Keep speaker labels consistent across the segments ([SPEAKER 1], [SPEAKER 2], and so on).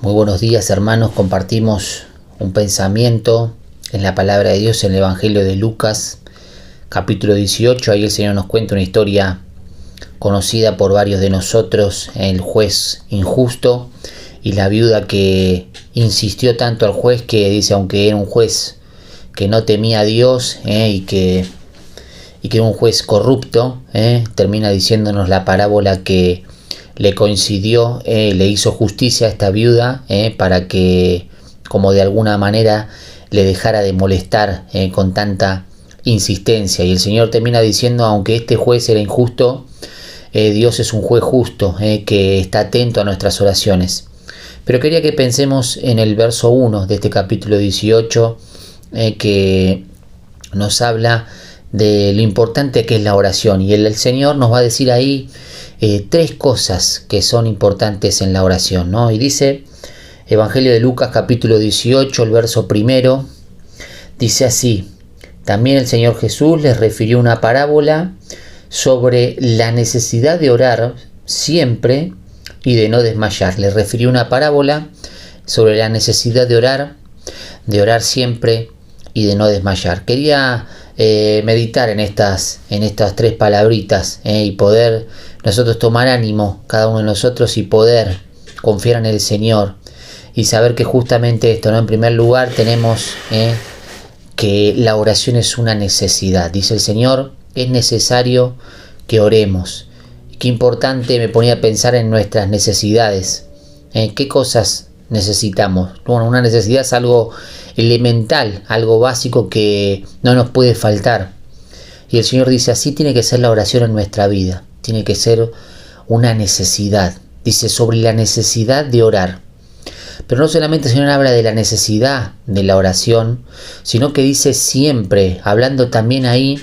[SPEAKER 1] Muy buenos días, hermanos. Compartimos un pensamiento en la palabra de Dios en el Evangelio de Lucas, capítulo 18. Ahí el Señor nos cuenta una historia conocida por varios de nosotros, el juez injusto y la viuda que insistió tanto al juez que dice, aunque era un juez que no temía a Dios y que era un juez corrupto, termina diciéndonos la parábola que le coincidió, le hizo justicia a esta viuda para que, como de alguna manera, le dejara de molestar con tanta insistencia. Y el Señor termina diciendo, aunque este juez era injusto, Dios es un juez justo que está atento a nuestras oraciones. Pero quería que pensemos en el verso 1 de este capítulo 18 que nos habla de lo importante que es la oración. Y el Señor nos va a decir ahí tres cosas que son importantes en la oración, ¿no? Y dice, Evangelio de Lucas capítulo 18, el verso 1, dice así: también el Señor Jesús les refirió una parábola sobre la necesidad de orar siempre y de no desmayar. Les refirió una parábola sobre la necesidad de orar siempre y de no desmayar. Quería meditar en estas tres palabritas y poder nosotros tomar ánimo, cada uno de nosotros, y poder confiar en el Señor y saber que justamente esto, ¿no? En primer lugar tenemos que la oración es una necesidad. Dice el Señor, es necesario que oremos. Qué importante, me ponía a pensar en nuestras necesidades. ¿Qué cosas necesitamos? Bueno, una necesidad es algo elemental, algo básico que no nos puede faltar. Y el Señor dice, así tiene que ser la oración en nuestra vida. Tiene que ser una necesidad. Dice, sobre la necesidad de orar. Pero no solamente el Señor habla de la necesidad de la oración, sino que dice siempre, hablando también ahí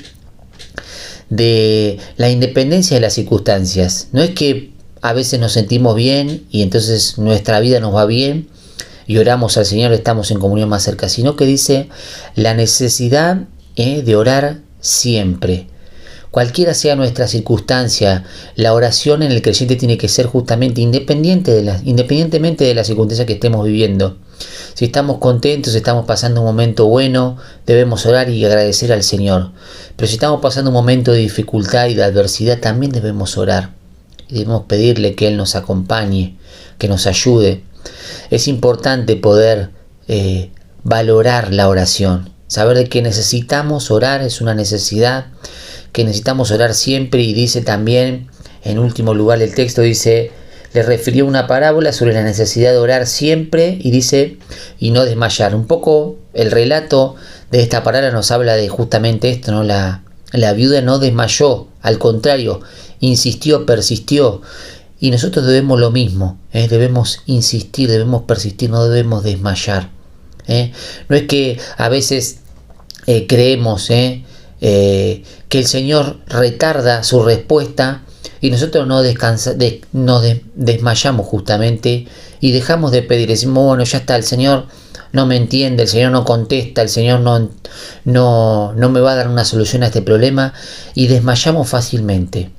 [SPEAKER 1] de la independencia de las circunstancias. No es que a veces nos sentimos bien y entonces nuestra vida nos va bien y oramos al Señor, estamos en comunión más cerca, sino que dice la necesidad de orar siempre. Cualquiera sea nuestra circunstancia, la oración en el creyente tiene que ser justamente independientemente de la circunstancia que estemos viviendo. Si estamos contentos, si estamos pasando un momento bueno, debemos orar y agradecer al Señor. Pero si estamos pasando un momento de dificultad y de adversidad, también debemos orar. Debemos pedirle que Él nos acompañe, que nos ayude. Es importante poder valorar la oración. Saber de que necesitamos orar es una necesidad, que necesitamos orar siempre. Y dice también, en último lugar el texto dice, le refirió una parábola sobre la necesidad de orar siempre y dice, y no desmayar. Un poco el relato de esta parábola nos habla de justamente esto, ¿no? La viuda no desmayó, al contrario, insistió, persistió. Y nosotros debemos lo mismo, debemos insistir, debemos persistir, no debemos desmayar. No es que a veces creemos que el Señor retarda su respuesta y nosotros no desmayamos justamente y dejamos de pedir. Decimos, bueno, ya está, el Señor no me entiende, el Señor no contesta, el Señor no me va a dar una solución a este problema, y desmayamos fácilmente.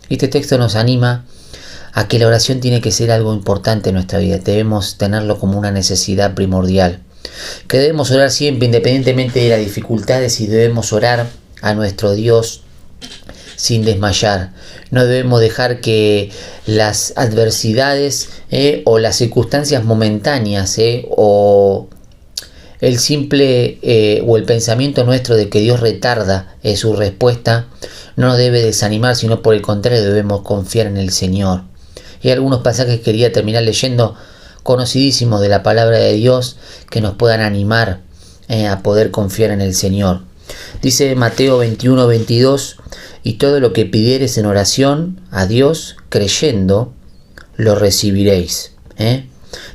[SPEAKER 1] Este texto nos anima a que la oración tiene que ser algo importante en nuestra vida. Debemos tenerlo como una necesidad primordial. Que debemos orar siempre, independientemente de las dificultades, y debemos orar a nuestro Dios sin desmayar. No debemos dejar que las adversidades o las circunstancias momentáneas o el simple o el pensamiento nuestro de que Dios retarda su respuesta no nos debe desanimar, sino por el contrario debemos confiar en el Señor. Y algunos pasajes que quería terminar leyendo, conocidísimos de la palabra de Dios, que nos puedan animar a poder confiar en el Señor. Dice Mateo 21:22, y todo lo que pidiereis en oración a Dios, creyendo, lo recibiréis.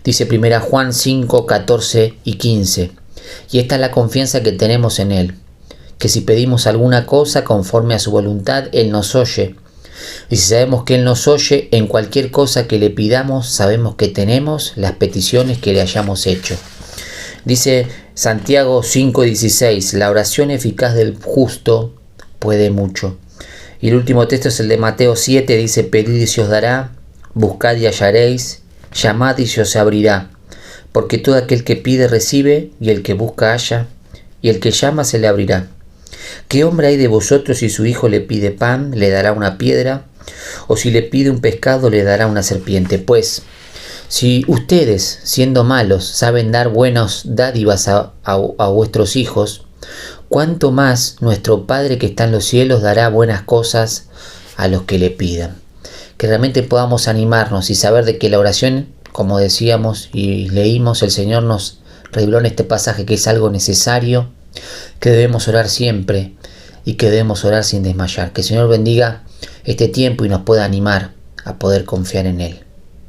[SPEAKER 1] Dice 1 Juan 5:14 y 15, y esta es la confianza que tenemos en Él, que si pedimos alguna cosa conforme a su voluntad, Él nos oye. Y si sabemos que Él nos oye, en cualquier cosa que le pidamos, sabemos que tenemos las peticiones que le hayamos hecho. Dice Santiago 5:16, la oración eficaz del justo puede mucho. Y el último texto es el de Mateo 7, dice, pedid y se os dará, buscad y hallaréis, llamad y se os abrirá. porque todo aquel que pide recibe, y el que busca halla, y el que llama se le abrirá. ¿Qué hombre hay de vosotros si su hijo le pide pan, le dará una piedra? ¿O si le pide un pescado, le dará una serpiente? Pues, si ustedes, siendo malos, saben dar buenas dádivas a vuestros hijos, ¿cuánto más nuestro Padre que está en los cielos dará buenas cosas a los que le pidan? Que realmente podamos animarnos y saber de que la oración, como decíamos y leímos, el Señor nos reveló en este pasaje que es algo necesario, que debemos orar siempre y que debemos orar sin desmayar. Que el Señor bendiga este tiempo y nos pueda animar a poder confiar en Él.